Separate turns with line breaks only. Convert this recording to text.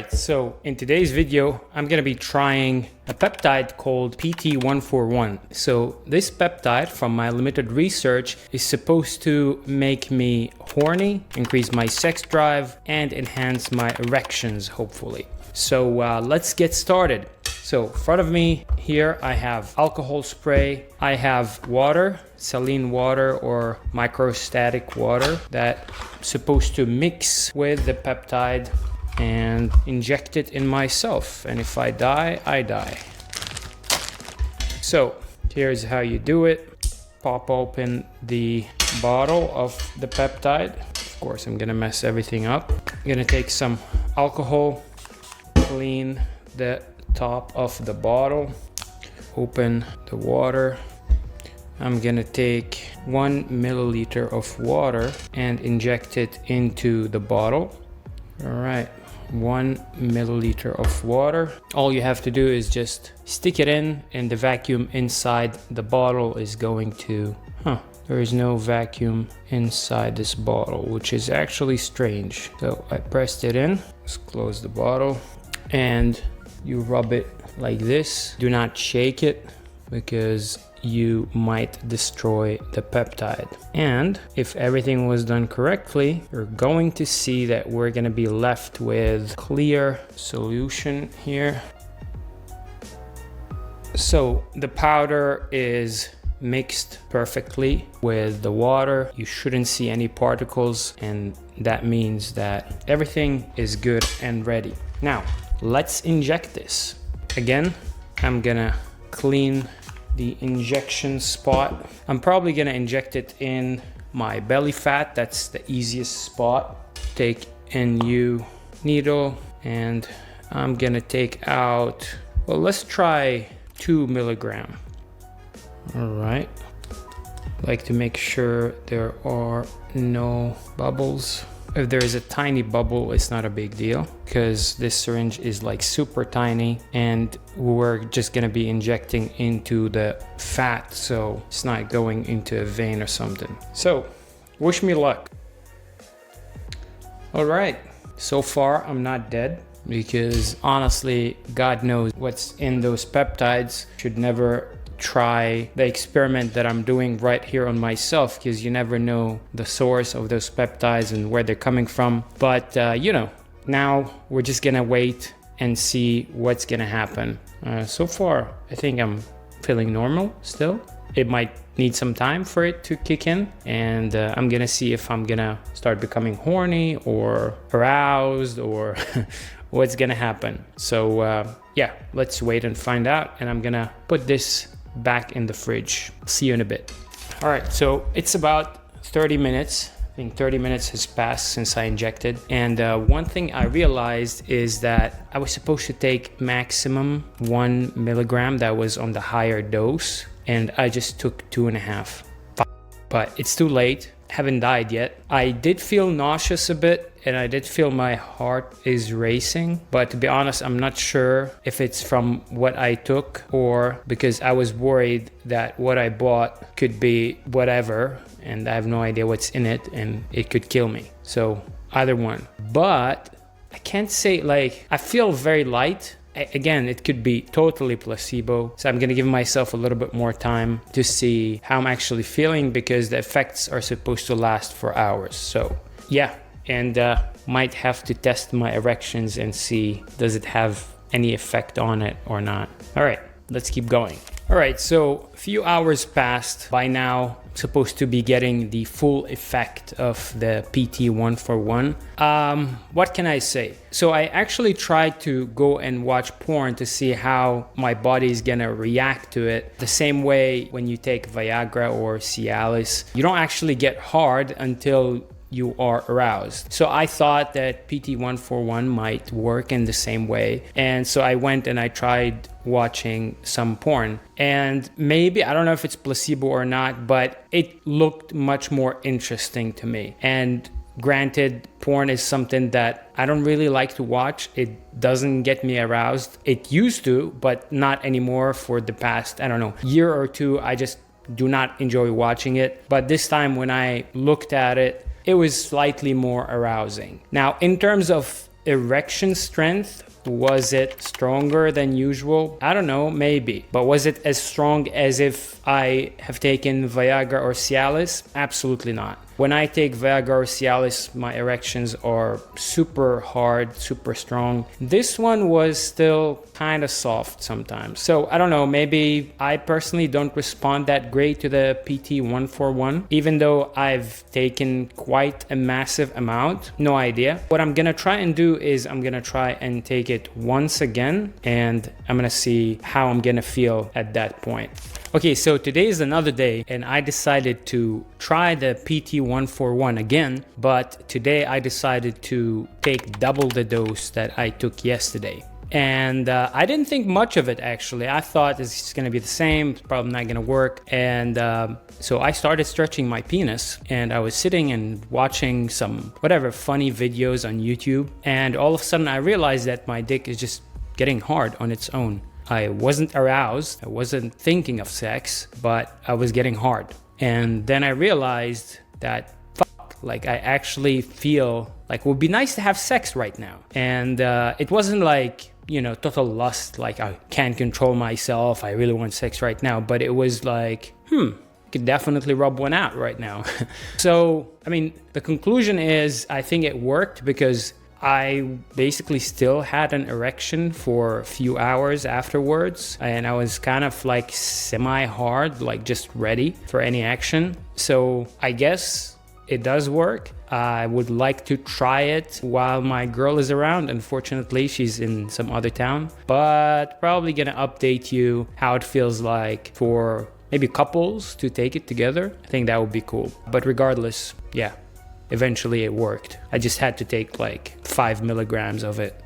So in today's video, I'm going to be trying a peptide called PT141. So this peptide, from my limited research, is supposed to make me horny, increase my sex drive, and enhance my erections, hopefully. So let's get started. So in front of me here, I have alcohol spray. I have water, saline water or microstatic water that's supposed to mix with the peptide and inject it in myself. And if I die, I die. So here's how you do it. Pop open the bottle of the peptide. Of course, I'm gonna mess everything up. I'm gonna take some alcohol, clean the top of the bottle, open the water. I'm gonna take 1 milliliter of water and inject it into the bottle. All right, 1 milliliter of water. All you have to do is just stick it in, and the vacuum inside the bottle is going to, there is no vacuum inside this bottle, which is actually strange. So I pressed it in. Let's close the bottle, and you rub it like this. Do not shake it because you might destroy the peptide. And if everything was done correctly, you're going to see that we're going to be left with clear solution here. So the powder is mixed perfectly with the water. You shouldn't see any particles, and that means that everything is good and ready. Now let's inject this. Again, I'm gonna clean the injection spot. I'm probably gonna inject it in my belly fat. That's the easiest spot. Take NU needle, and I'm gonna take out, well, let's try 2 milligram. All right, like to make sure there are no bubbles. If there is a tiny bubble, it's not a big deal because this syringe is like super tiny, and we're just gonna be injecting into the fat, so it's not going into a vein or something. So wish me luck. All right, so far I'm not dead, because honestly, God knows what's in those peptides. Should never try the experiment that I'm doing right here on myself, because you never know the source of those peptides and where they're coming from. But now we're just gonna wait and see what's gonna happen. So far, I think I'm feeling normal still. It might need some time for it to kick in, and I'm gonna see if I'm gonna start becoming horny or aroused or what's gonna happen. So yeah, let's wait and find out. And I'm gonna put this back in the fridge. See you in a bit. All right, so it's about 30 minutes. I think 30 minutes has passed since I injected. And one thing I realized is that I was supposed to take maximum 1 milligram. That was on the higher dose, and I just took 2.5. But it's too late. Haven't died yet. I did feel nauseous a bit, and I did feel my heart is racing, but to be honest, I'm not sure if it's from what I took or because I was worried that what I bought could be whatever, and I have no idea what's in it, and it could kill me. So either one. But I can't say, like, I feel very light. Again, it could be totally placebo. So I'm gonna give myself a little bit more time to see how I'm actually feeling, because the effects are supposed to last for hours. So yeah, and might have to test my erections and see, does it have any effect on it or not. All right, let's keep going. All right, so a few hours passed. By now, I'm supposed to be getting the full effect of the PT141. What can I say? So I actually tried to go and watch porn to see how my body is gonna react to it. The same way when you take Viagra or Cialis, you don't actually get hard until you are aroused. So I thought that PT141 might work in the same way. And so I went and I tried watching some porn. And maybe, I don't know if it's placebo or not, but it looked much more interesting to me. And granted, porn is something that I don't really like to watch. It doesn't get me aroused. It used to, but not anymore for the past, I don't know, year or two. I just do not enjoy watching it. But this time when I looked at it, it was slightly more arousing. Now, in terms of erection strength, was it stronger than usual? I don't know, maybe. But was it as strong as if I have taken Viagra or Cialis? Absolutely not. When I take Viagra or Cialis, my erections are super hard, super strong. This one was still kind of soft sometimes. So I don't know, maybe I personally don't respond that great to the PT141, even though I've taken quite a massive amount. No idea. What I'm gonna try and do is I'm gonna try and take it once again, and I'm gonna see how I'm gonna feel at that point. Okay, so today is another day, and I decided to try the PT141 again, but today I decided to take double the dose that I took yesterday. And I didn't think much of it, actually. I thought it's just gonna be the same, it's probably not gonna work. And so I started stretching my penis, and I was sitting and watching some whatever funny videos on YouTube, and all of a sudden I realized that my dick is just getting hard on its own. I wasn't aroused, I wasn't thinking of sex, but I was getting hard. And then I realized that, like, I actually feel like it would be nice to have sex right now. And it wasn't like, you know, total lust, like I can't control myself, I really want sex right now. But it was like, could definitely rub one out right now. So, I mean, the conclusion is I think it worked because I basically still had an erection for a few hours afterwards, and I was kind of like semi-hard, like just ready for any action. So I guess it does work. I would like to try it while my girl is around. Unfortunately, she's in some other town, but probably gonna update you how it feels like for maybe couples to take it together. I think that would be cool. But regardless, yeah. Eventually it worked. I just had to take like 5 milligrams of it.